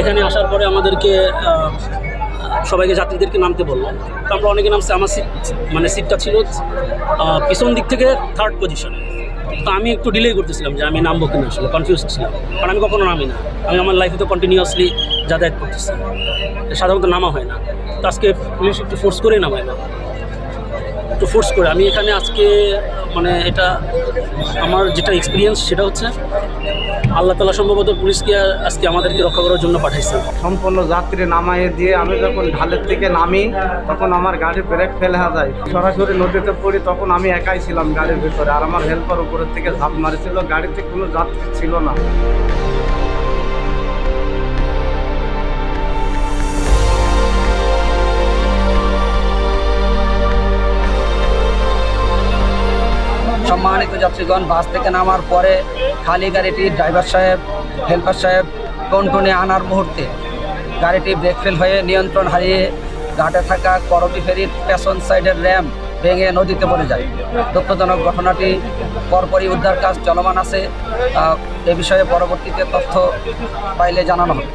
এখানে আসার পরে আমাদেরকে সবাইকে যাত্রীদেরকে নামতে বললো। তো আমরা অনেকে নামছে। আমার সিটটা ছিল পিছন দিক থেকে 3rd পজিশনে। তো আমি একটু ডিলে করতেছিলাম যে আমি নামবো কিনা, আসলে কনফিউজ ছিলাম, কারণ আমি কখনো নামি না। আমি আমার লাইফে তো কন্টিনিউয়াসলি যাতায়াত করতেছি, সাধারণত নামা হয় না। তো আজকে পুলিশ একটু ফোর্স করে নামায় না, একটু ফোর্স করে। আমি এখানে আজকে মানে এটা আমার যেটা এক্সপিরিয়েন্স সেটা হচ্ছে আল্লাহ তাআলা সম্ভবত পুলিশকে আজকে আমাদেরকে রক্ষা করার জন্য পাঠাইছে। সম্পূর্ণ যাত্রী নামাইয়ে দিয়ে আমি যখন ঢালের থেকে নামি তখন আমার গাড়ি ব্রেক ফেল হয়ে যায়, সরাসরি নদীতে পড়ি। তখন আমি একাই ছিলাম গাড়ির ভিতরে, আর আমার হেল্পার উপরের থেকে ঝাঁপ মারেছিল। গাড়িতে কোনো যাত্রী ছিল না। সম্মানিত যাত্রীগণ, বাস থেকে নামার পরে খালি গাড়িটি ড্রাইভার সাহেব, হেল্পার সাহেব টনটনে আনার মুহূর্তে গাড়িটি ব্রেক ফেল হয়ে নিয়ন্ত্রণ হারিয়ে ঘাটে থাকা করবি ফেরির পেছন সাইডের র্যাম্প ভেঙে নদীতে পড়ে যায়। দুঃখজনক ঘটনাটি পরপরই উদ্ধার কাজ চলমান আছে। এ বিষয়ে পরবর্তীতে তথ্য পাইলে জানানো হবে।